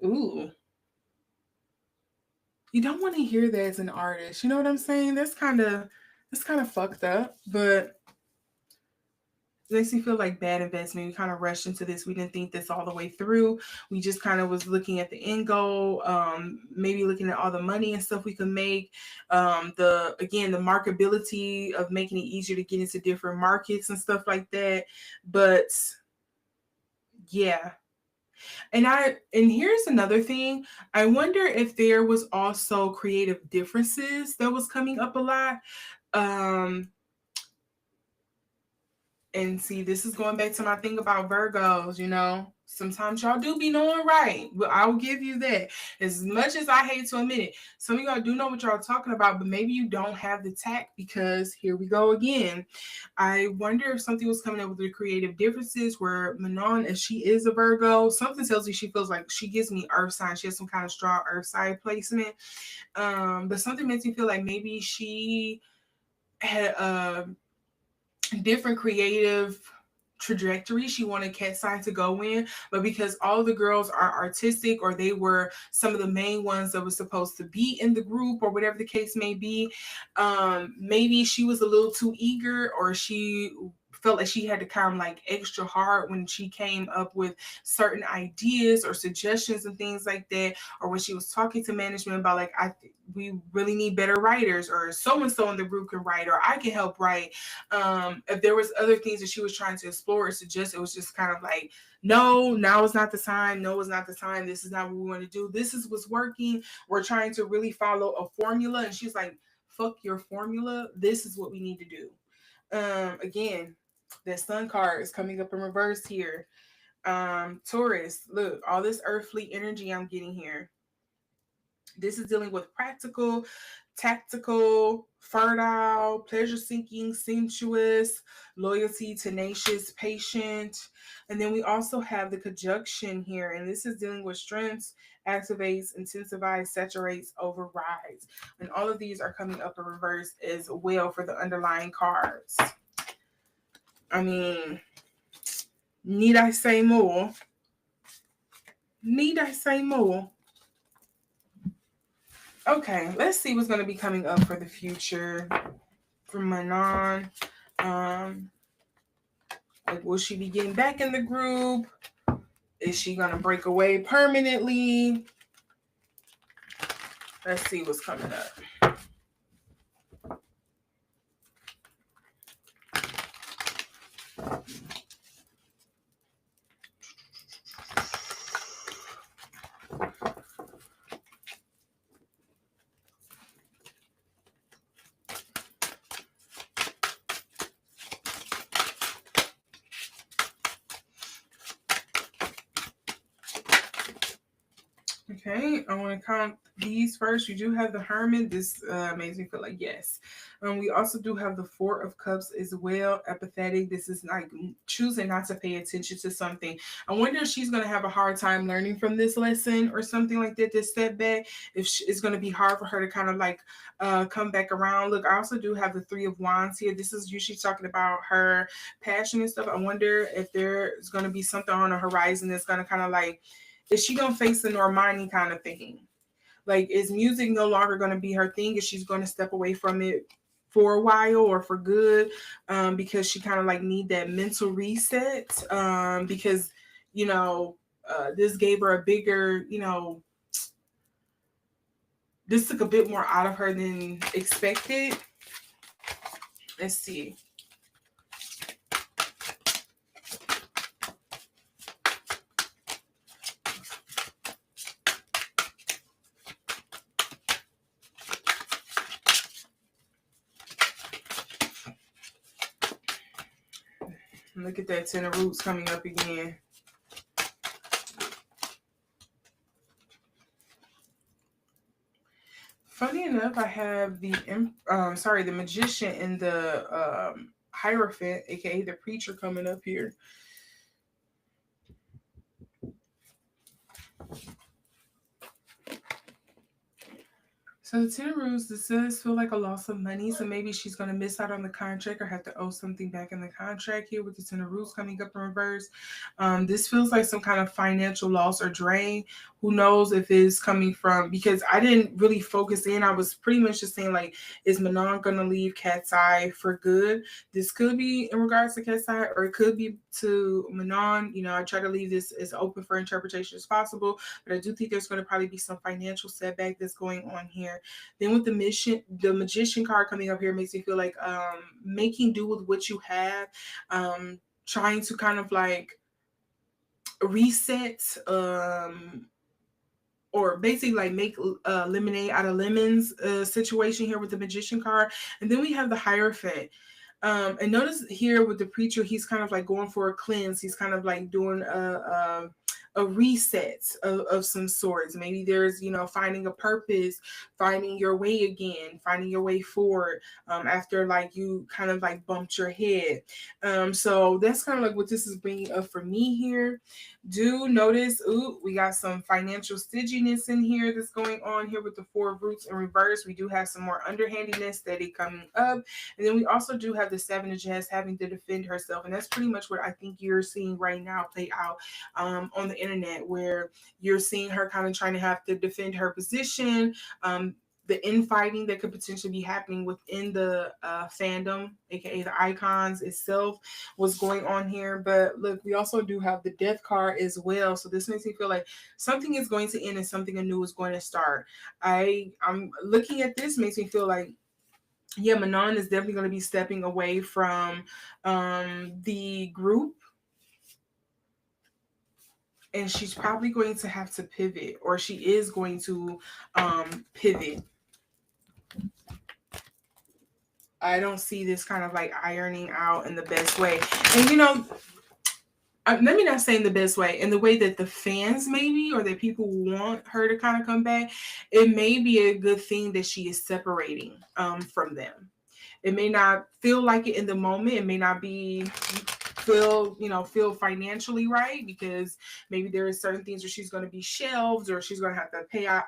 Ooh. You don't want to hear that as an artist. You know what I'm saying? That's kind of fucked up, but it makes me feel like bad investment. We kind of rushed into this. We didn't think this all the way through. We just kind of was looking at the end goal, maybe looking at all the money and stuff we could make. The marketability of making it easier to get into different markets and stuff like that. But yeah. And here's another thing. I wonder if there was also creative differences that was coming up a lot. And see, this is going back to my thing about Virgos, you know. Sometimes y'all do be knowing right. But I will give you that. As much as I hate to admit it, some of y'all do know what y'all are talking about, but maybe you don't have the tact because here we go again. I wonder if something was coming up with the creative differences where Manon, if she is a Virgo, something tells me she feels like she gives me earth sign. She has some kind of strong earth sign placement. But something makes me feel like maybe she had different creative trajectory she wanted Katseye to go in, but because all the girls are artistic or they were some of the main ones that were supposed to be in the group or whatever the case may be, maybe she was a little too eager or she felt like she had to kind of like extra hard when she came up with certain ideas or suggestions and things like that, or when she was talking to management about like we really need better writers, or so and so in the group can write, or I can help write. If there was other things that she was trying to explore or suggest, it was just kind of like, no, now is not the time. No, it's not the time. This is not what we want to do. This is what's working. We're trying to really follow a formula. And she's like, fuck your formula. This is what we need to do. Again, that sun card is coming up in reverse here. Taurus, look, all this earthly energy I'm getting here. This is dealing with practical, tactical, fertile, pleasure-seeking, sensuous, loyalty, tenacious, patient. And then we also have the conjunction here. And this is dealing with strengths, activates, intensifies, saturates, overrides. And all of these are coming up in reverse as well for the underlying cards. I mean, need I say more? Need I say more? Okay, let's see what's going to be coming up for the future for Manon. Like, will she be getting back in the group? Is she going to break away permanently? Let's see what's coming up. Okay, I want to count these first. You do have the Hermit. This makes me feel like yes. We also do have the Four of Cups as well. Apathetic. This is like choosing not to pay attention to something. I wonder if she's going to have a hard time learning from this lesson or something like that, this setback. If it's going to be hard for her to kind of like come back around. Look, I also do have the Three of Wands here. This is usually talking about her passion and stuff. I wonder if there's going to be something on the horizon that's going to kind of like, is she going to face the Normani kind of thing? Like, is music no longer going to be her thing? Is she's going to step away from it for a while or for good? Because she kind of like need that mental reset. Because, you know, this gave her a bigger, you know, this took a bit more out of her than expected. Let's see. Look at that Ten of Roots coming up again. Funny enough, I have the the Magician and the Hierophant, aka the Preacher, coming up here. So the Ten of Roots, this does feel like a loss of money. So maybe she's going to miss out on the contract or have to owe something back in the contract here with the Ten of Roots coming up in reverse. This feels like some kind of financial loss or drain. Who knows if it's coming from, because I didn't really focus in. I was pretty much just saying like, is Manon going to leave Katseye for good? This could be in regards to Katseye, or it could be to Manon. You know, I try to leave this as open for interpretation as possible, but I do think there's going to probably be some financial setback that's going on here. Then with the Magician card coming up here makes me feel like making do with what you have, trying to kind of like reset, or basically like make lemonade out of lemons situation here with the Magician card. And then we have the Hierophant. And notice here with the Preacher, he's kind of like going for a cleanse. He's kind of like doing a reset of some sorts. Maybe there's, you know, finding a purpose, finding your way again, finding your way forward after like you kind of like bumped your head. So that's kind of like what this is bringing up for me here. Do notice, we got some financial stinginess in here that's going on here with the Four of Roots in reverse. We do have some more underhandedness steady coming up. And then we also do have the Seven of Chess having to defend herself. And that's pretty much what I think you're seeing right now play out on the internet, where you're seeing her kind of trying to have to defend her position. The infighting that could potentially be happening within the fandom, aka the icons itself, was going on here. But look, we also do have the Death card as well. So this makes me feel like something is going to end and something new is going to start. I'm looking at this, makes me feel like, yeah, Manon is definitely going to be stepping away from the group. And she's probably going to have to pivot, or she is going to pivot. I don't see this kind of like ironing out in the best way. And, you know, let me not say in the best way, in the way that the fans maybe, or that people want her to kind of come back, it may be a good thing that she is separating from them. It may not feel like it in the moment. It may not be feel financially right, because maybe there are certain things where she's going to be shelved, or she's going to have to pay out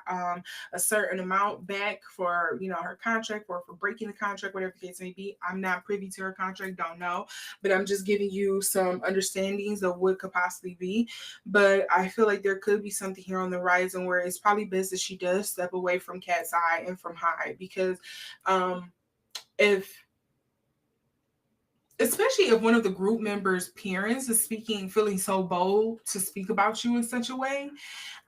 a certain amount back for, you know, her contract, or for breaking the contract, whatever the case may be. I'm not privy to her contract, don't know, but I'm just giving you some understandings of what could possibly be. But I feel like there could be something here on the horizon where it's probably best that she does step away from Katseye and from HYBE, because especially if one of the group members' parents is feeling so bold to speak about you in such a way,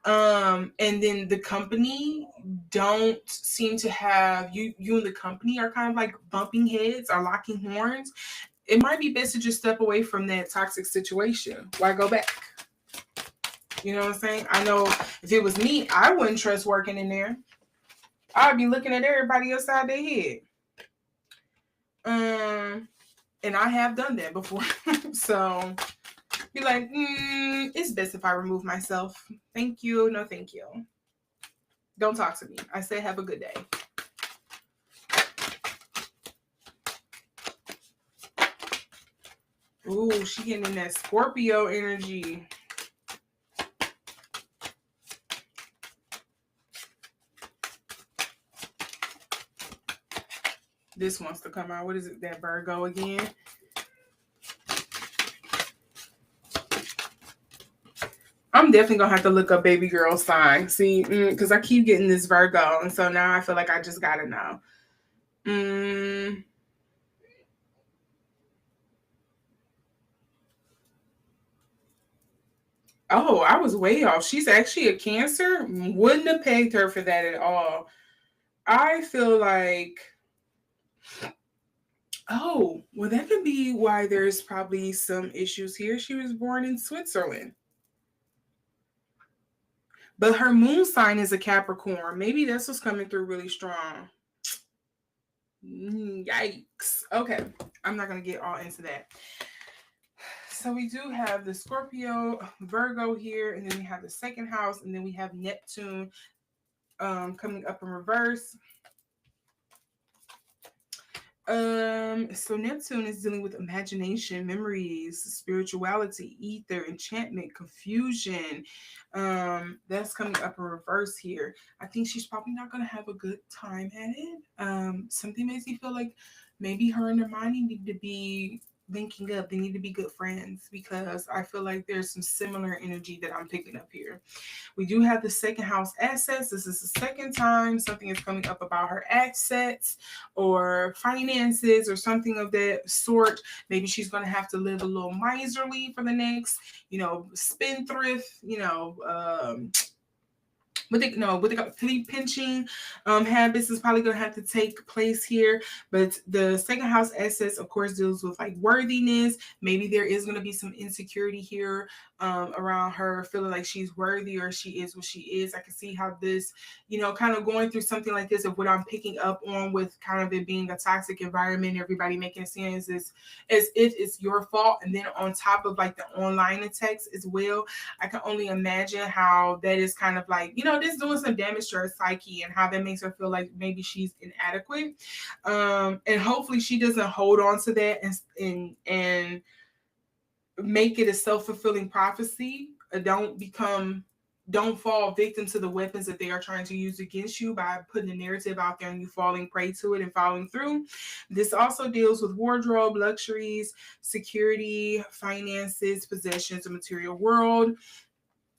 and then the company don't seem to have you and the company are kind of like bumping heads or locking horns, it might be best to just step away from that toxic situation. Why go back? You know what I'm saying? I know if it was me, I wouldn't trust working in there. I'd be looking at everybody outside their head. And I have done that before. So be like, it's best if I remove myself. Thank you. No, thank you. Don't talk to me. I said have a good day. Ooh, she getting in that Scorpio energy. This wants to come out. What is it? That Virgo again? I'm definitely going to have to look up baby girl sign. See, because I keep getting this Virgo. And so now I feel like I just got to know. Oh, I was way off. She's actually a Cancer. Wouldn't have pegged her for that at all. I feel like, oh, well, that could be why there's probably some issues here. She was born in Switzerland. But her moon sign is a Capricorn. Maybe that's what's coming through really strong. Yikes. Okay, I'm not going to get all into that. So we do have the Scorpio, Virgo here, and then we have the second house, and then we have Neptune coming up in reverse. So Neptune is dealing with imagination, memories, spirituality, ether, enchantment, confusion. That's coming up in reverse here. I think she's probably not going to have a good time at it. Something makes me feel like maybe her and Hermione need to be linking up. They need to be good friends, because I feel like there's some similar energy that I'm picking up here. We do have the second house assets. This is the second time something is coming up about her assets or finances or something of that sort. Maybe she's going to have to live a little miserly for the next, spendthrift, what they got flea pinching habits is probably going to have to take place here. But the second house assets, of course, deals with like worthiness. Maybe there is going to be some insecurity here around her feeling like she's worthy or she is what she is. I can see how this, kind of going through something like this, of what I'm picking up on with kind of it being a toxic environment, everybody making it seem as if it's your fault. And then on top of like the online attacks as well, I can only imagine how that is kind of like, this doing some damage to her psyche, and how that makes her feel like maybe she's inadequate. And hopefully she doesn't hold on to that and make it a self-fulfilling prophecy. Don't fall victim to the weapons that they are trying to use against you by putting a narrative out there and you falling prey to it and following through. This also deals with wardrobe, luxuries, security, finances, possessions, the material world.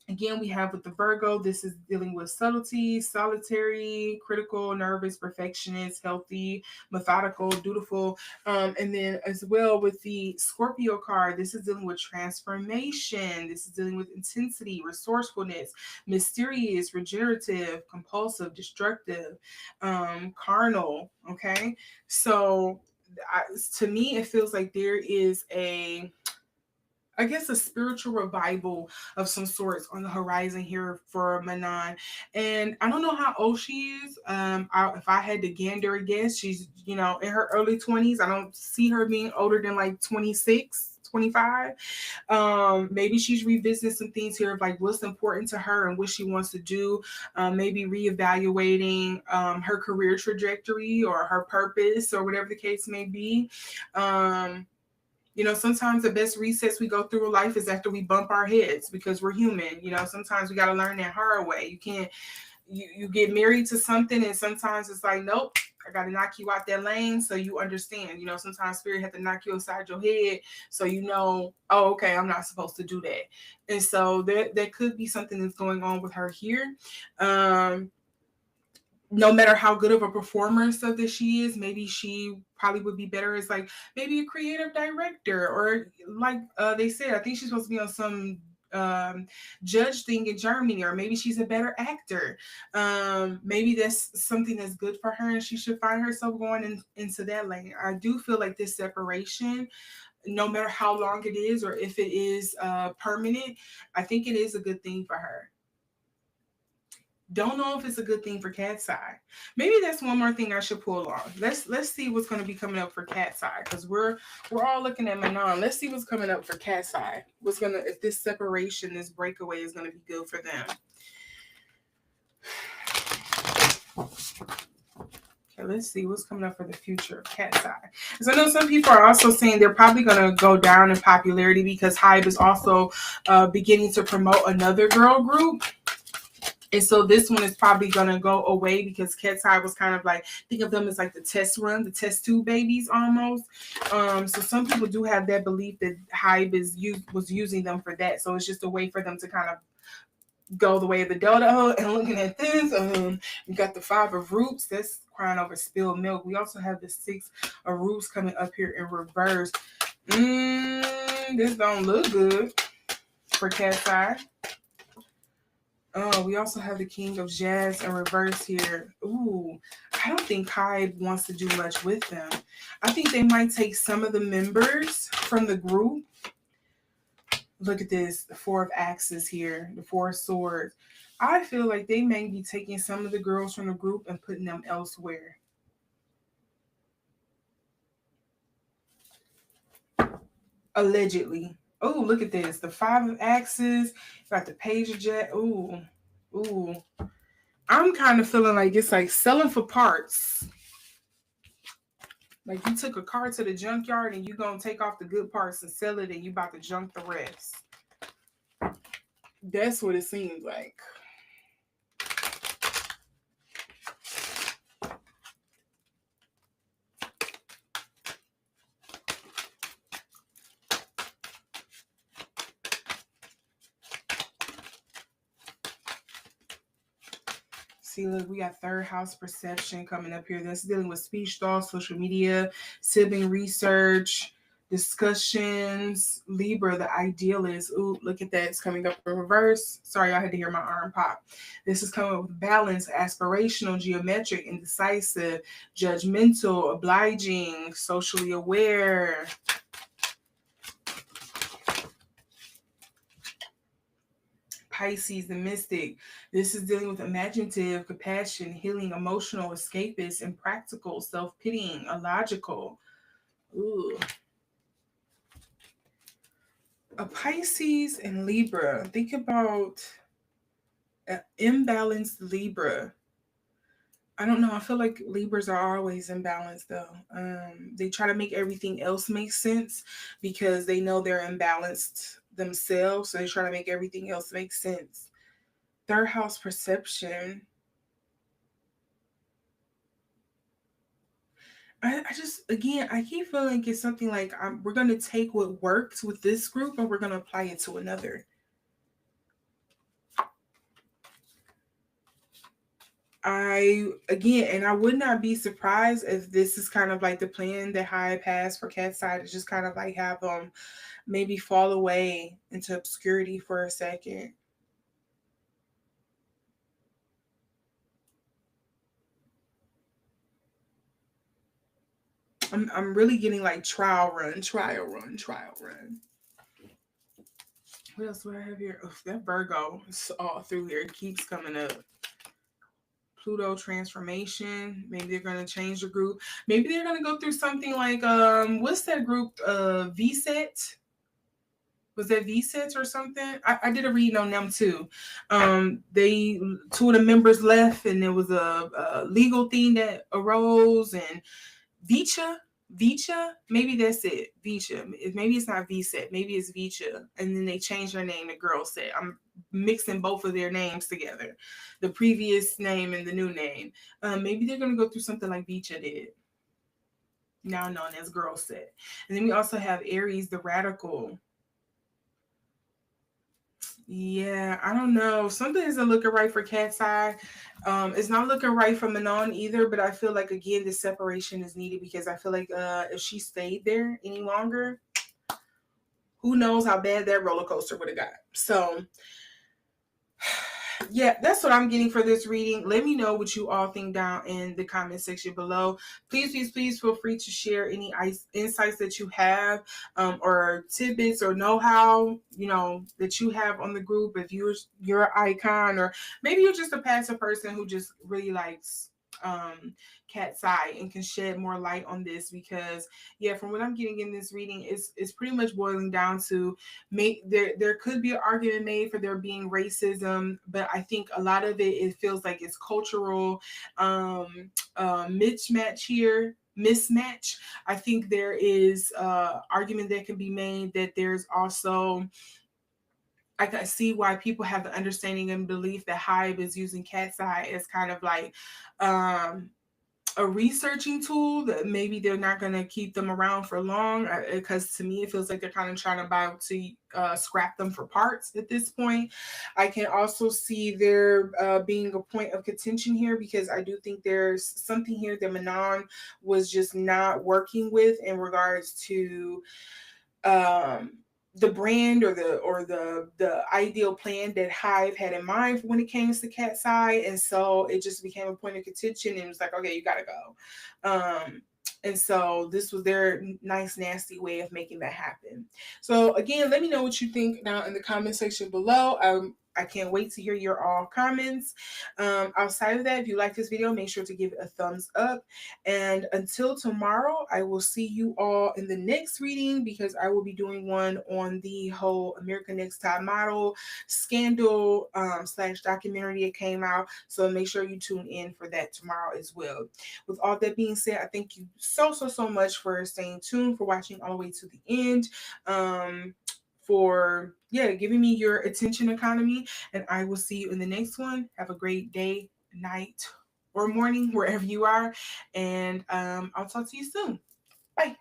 Again, we have with the Virgo, this is dealing with subtlety, solitary, critical, nervous, perfectionist, healthy, methodical, dutiful. And then as well with the Scorpio card, this is dealing with transformation. This is dealing with intensity, resourcefulness, mysterious, regenerative, compulsive, destructive, carnal. Okay. So to me, it feels like there is a spiritual revival of some sorts on the horizon here for Manon. And I don't know how old she is. If I had to gander a guess, she's, in her early 20s. I don't see her being older than like 26, 25. Maybe she's revisiting some things here of like what's important to her and what she wants to do. Maybe reevaluating her career trajectory or her purpose or whatever the case may be. Sometimes the best resets we go through in life is after we bump our heads, because we're human. Sometimes we got to learn that hard way. You can't, you get married to something, and sometimes it's like, nope, I got to knock you out that lane so you understand. Sometimes spirit has to knock you upside your head so oh, okay, I'm not supposed to do that. And so there could be something that's going on with her here. No matter how good of a performer and stuff that she is, maybe she probably would be better as like maybe a creative director, or like they said, I think she's supposed to be on some judge thing in Germany, or maybe she's a better actor. Maybe that's something that's good for her and she should find herself going into that lane. I do feel like this separation, no matter how long it is or if it is permanent, I think it is a good thing for her. Don't know if it's a good thing for Katseye. Maybe that's one more thing I should pull off. Let's see what's going to be coming up for Katseye, because we're all looking at Manon. Let's see what's coming up for Katseye. If this separation, this breakaway is going to be good for them. Okay, let's see what's coming up for the future of Katseye. So I know some people are also saying they're probably going to go down in popularity because HYBE is also beginning to promote another girl group. And so this one is probably going to go away because Katseye was kind of like, think of them as like the test run, the test tube babies almost. So some people do have that belief that HYBE was using them for that. So it's just a way for them to kind of go the way of the dodo. And looking at this, we got the 5 of roots. That's crying over spilled milk. We also have the 6 of roots coming up here in reverse. This don't look good for Katseye. Oh, we also have the King of Jazz in reverse here. Ooh, I don't think HYBE wants to do much with them. I think they might take some of the members from the group. Look at this, the 4 of axes here, the 4 of swords. I feel like they may be taking some of the girls from the group and putting them elsewhere. Allegedly. Oh, look at this. The 5 of axes. Got the page of jet. Ooh. I'm kind of feeling like it's like selling for parts. Like you took a car to the junkyard and you gonna take off the good parts and sell it and you about to junk the rest. That's what it seems like. See, look, we got 3rd house perception coming up here. That's dealing with speech thoughts, social media, sibling research, discussions. Libra, the idealist. Ooh, look at that. It's coming up in reverse. Sorry, I had to hear my arm pop. This is coming with balance, aspirational, geometric, indecisive, judgmental, obliging, socially aware. Pisces, the mystic. This is dealing with imaginative, compassion, healing, emotional, escapist, impractical, self-pitying, illogical. Ooh. A Pisces and Libra. Think about an imbalanced Libra. I don't know. I feel like Libras are always imbalanced though. They try to make everything else make sense because they know they're imbalanced themselves. So they try to make everything else make sense. 3rd house perception. I just, again, I keep feeling it's something like we're going to take what works with this group and we're going to apply it to another. I would not be surprised if this is kind of like the plan that HYBE has for Katseye, to just kind of like have them maybe fall away into obscurity for a second. I'm really getting like trial run. What else do I have here? Oh, that Virgo is all through here. It keeps coming up. Pluto transformation. Maybe they're gonna change the group. Maybe they're gonna go through something like what's that group? VSET. Was that VSET or something? I did a reading on them too. They 2 of the members left, and there was a legal thing that arose, and Vicha, maybe that's it. Vicha. Maybe it's not VSET. Maybe it's Vicha. And then they changed their name to Girl Set. I'm mixing both of their names together. The previous name and the new name. Maybe they're going to go through something like Vicha did. Now known as Girl Set. And then we also have Aries, the radical. Yeah, I don't know. Something isn't looking right for Katseye. It's not looking right for Manon either, but I feel like, again, this separation is needed because I feel like if she stayed there any longer, who knows how bad that roller coaster would have got. So, yeah, that's what I'm getting for this reading. Let me know what you all think down in the comment section below. Please feel free to share any insights that you have, or tidbits or know-how, that you have on the group. If you're your icon, or maybe you're just a passive person who just really likes Katseye and can shed more light on this, because yeah, from what I'm getting in this reading, it's pretty much boiling down to there could be an argument made for there being racism, but I think a lot of it feels like it's cultural mismatch. I think there is argument that can be made that there's also, I can see why people have the understanding and belief that HYBE is using Katseye as kind of like a researching tool, that maybe they're not going to keep them around for long, because to me it feels like they're kind of trying to buy to scrap them for parts at this point. I can also see there being a point of contention here, because I do think there's something here that Manon was just not working with in regards to the brand or the ideal plan that HYBE had in mind for when it came to Katseye, and so it just became a point of contention, and it was like, okay, you gotta go. And so this was their nice, nasty way of making that happen. So again, let me know what you think down in the comment section below. I can't wait to hear your all comments. Outside of that, if you like this video, make sure to give it a thumbs up. And until tomorrow, I will see you all in the next reading, because I will be doing one on the whole American Next Top Model scandal / documentary that came out. So make sure you tune in for that tomorrow as well. With all that being said, I thank you so much for staying tuned, for watching all the way to the end. For giving me your attention economy, and I will see you in the next one. Have a great day, night, or morning, wherever you are, and I'll talk to you soon. Bye.